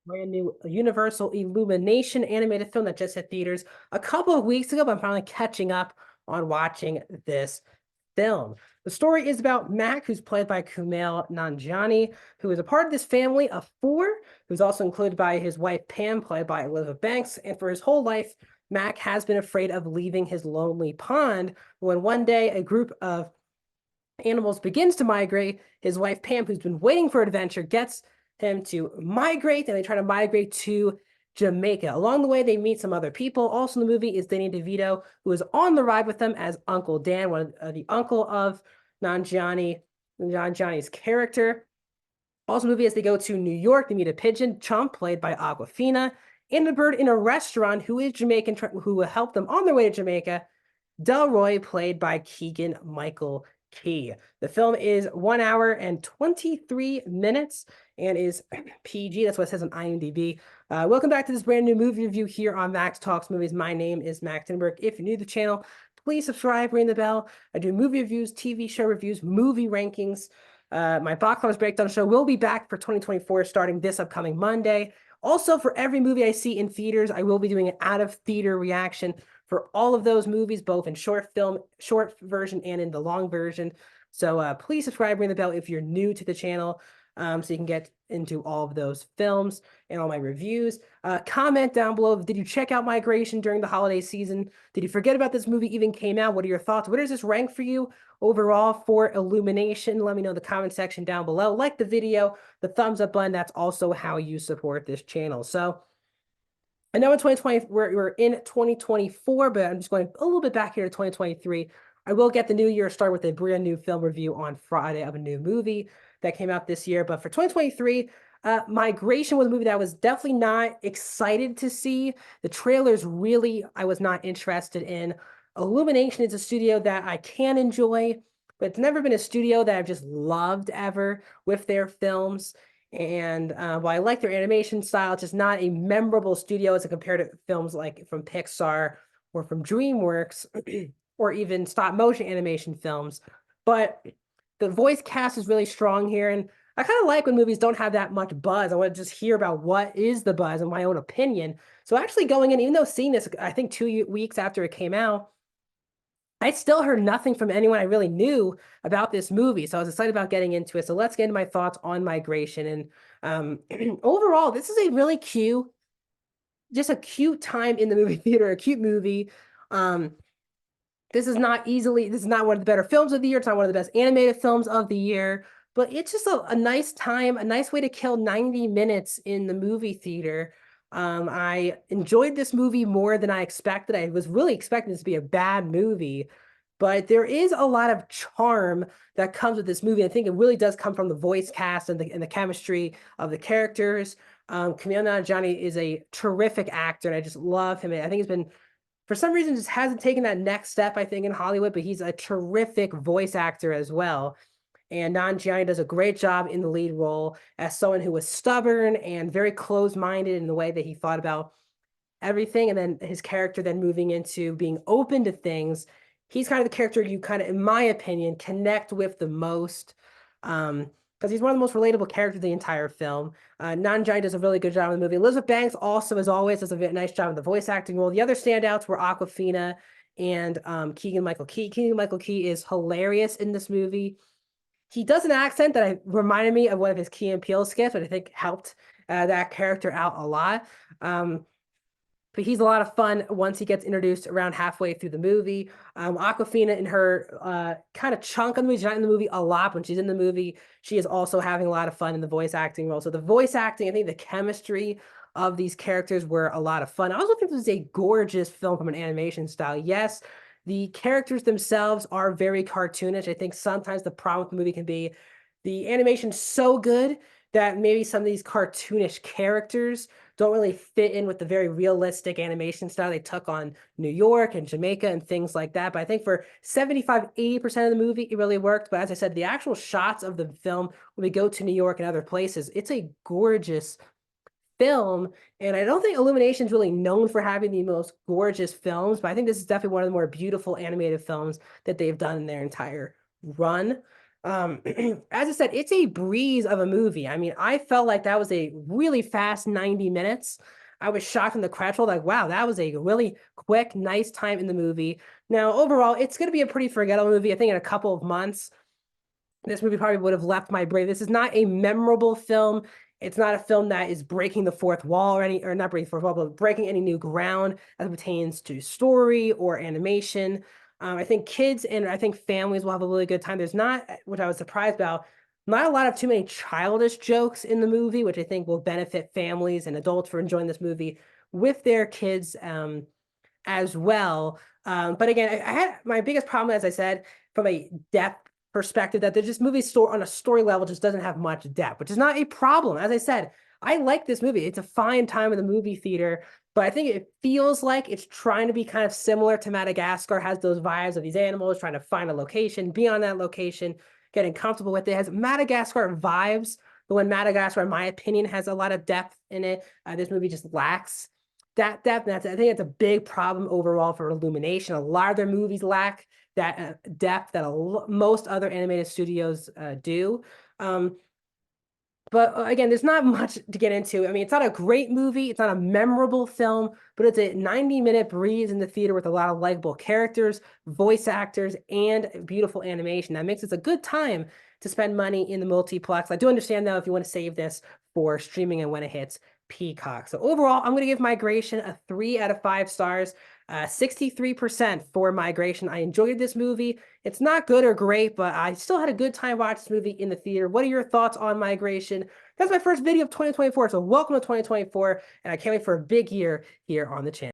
brand new Universal Illumination animated film that just hit theaters a couple of weeks ago, but I'm finally catching up on watching this film. The story is about Mac, who's played by Kumail Nanjiani, who is a part of this family of four, who's also included by his wife Pam, played by Elizabeth Banks. And for his whole life, Mac has been afraid of leaving his lonely pond. When one day a group of animals begins to migrate, his wife Pam, who's been waiting for adventure, gets him to migrate, and they try to migrate to Jamaica. Along the way, they meet some other people. Also in the movie is Danny DeVito, who is on the ride with them as Uncle Dan, one of the uncle of Nanjiani's character. Also in the movie, as they go to New York, they meet a pigeon, Chump, played by Aquafina, and a bird in a restaurant who is Jamaican, who will help them on their way to Jamaica, Delroy, played by Keegan Michael Key. The film is 1 hour and 23 minutes and is PG. That's what it says on IMDb. Welcome back to this brand new movie review here on Max Talks Movies. My name is Max Tinberg. If you're new to the channel, please subscribe, ring the bell. I do movie reviews, TV show reviews, movie rankings. My box office breakdown show will be back for 2024 starting this upcoming Monday. Also, for every movie I see in theaters, I will be doing an out of theater reaction for all of those movies, both in short version and in the long version. So please subscribe, ring the bell if you're new to the channel, so you can get into all of those films and all my reviews. Comment down below. Did you check out Migration during the holiday season? Did you forget about this movie even came out? What are your thoughts? Where does this rank for you overall for Illumination? Let me know in the comment section down below. Like the video, the thumbs up button. That's also how you support this channel. So I know in 2020, we're in 2024, but I'm just going a little bit back here to 2023. I will get the new year started with a brand new film review on Friday of a new movie that came out this year. But for 2023, Migration was a movie that I was definitely not excited to see. The trailers really, I was not interested in. Illumination is a studio that I can enjoy, but it's never been a studio that I've just loved ever with their films. And while I like their animation style, it's just not a memorable studio as compared to films like from Pixar or from DreamWorks or even stop motion animation films. But the voice cast is really strong here. And I kind of like when movies don't have that much buzz. I want to just hear about what is the buzz in my own opinion. So actually going in, even though seeing this, I think 2 weeks after it came out, I still heard nothing from anyone I really knew about this movie. So I was excited about getting into it. So let's get into my thoughts on Migration. And overall, this is a really cute, just a cute time in the movie theater, a cute movie. This is not one of the better films of the year. It's not one of the best animated films of the year, but it's just a nice time, a nice way to kill 90 minutes in the movie theater. I enjoyed this movie more than I expected. I was really expecting this to be a bad movie, but there is a lot of charm that comes with this movie. I think it really does come from the voice cast and the chemistry of the characters. Kumail Nanjiani is a terrific actor, and I just love him. I think he's been, for some reason, just hasn't taken that next step, I think, in Hollywood, but he's a terrific voice actor as well. And Nanjiani does a great job in the lead role as someone who was stubborn and very closed-minded in the way that he thought about everything. And then his character then moving into being open to things. He's kind of the character you kind of, in my opinion, connect with the most. Because he's one of the most relatable characters of the entire film. Nanjiani does a really good job in the movie. Elizabeth Banks also, as always, does a very nice job in the voice acting role. The other standouts were Aquafina and Keegan Michael Key. Keegan Michael Key is hilarious in this movie. He does an accent that reminded me of one of his Key and Peele skits, but I think helped that character out a lot. But he's a lot of fun once he gets introduced around halfway through the movie. Aquafina in her kind of chunk of the movie, she's not in the movie a lot. When she's in the movie, she is also having a lot of fun in the voice acting role. So the voice acting, I think the chemistry of these characters were a lot of fun. I also think this is a gorgeous film from an animation style. Yes, the characters themselves are very cartoonish. I think sometimes the problem with the movie can be the animation's so good that maybe some of these cartoonish characters don't really fit in with the very realistic animation style they took on New York and Jamaica and things like that. But I think for 75, 80% of the movie, it really worked. But as I said, the actual shots of the film, when we go to New York and other places, it's a gorgeous film. And I don't think Illumination is really known for having the most gorgeous films, but I think this is definitely one of the more beautiful animated films that they've done in their entire run. As I said, it's a breeze of a movie. I mean, I felt like that was a really fast 90 minutes. I was shocked in the crash roll, like, wow, that was a really quick, nice time in the movie. Now, overall, it's going to be a pretty forgettable movie. I think in a couple of months, this movie probably would have left my brain. This is not a memorable film. It's not a film that is breaking the fourth wall or any, or not breaking the fourth wall, but breaking any new ground as it pertains to story or animation. I think kids and I think families will have a really good time. There's not, which I was surprised about, not a lot of too many childish jokes in the movie, which I think will benefit families and adults for enjoying this movie with their kids as well. But again, I had my biggest problem, as I said, from a depth perspective, that there's just movie store on a story level just doesn't have much depth, which is not a problem. As I said, I like this movie. It's a fine time in the movie theater, but I think it feels like it's trying to be kind of similar to Madagascar, has those vibes of these animals trying to find a location, be on that location, getting comfortable with it. It has Madagascar vibes, but when Madagascar, in my opinion, has a lot of depth in it, this movie just lacks that depth. I think it's a big problem overall for Illumination. A lot of their movies lack that depth that most other animated studios do. But again, there's not much to get into. I mean, it's not a great movie. It's not a memorable film, but it's a 90-minute breeze in the theater with a lot of likable characters, voice actors, and beautiful animation. That makes it a good time to spend money in the multiplex. I do understand, though, if you want to save this for streaming and when it hits Peacock. So overall, I'm going to give Migration a 3 out of 5 stars. 63% for Migration. I enjoyed this movie. It's not good or great, but I still had a good time watching this movie in the theater. What are your thoughts on Migration? That's my first video of 2024, so welcome to 2024, and I can't wait for a big year here on the channel.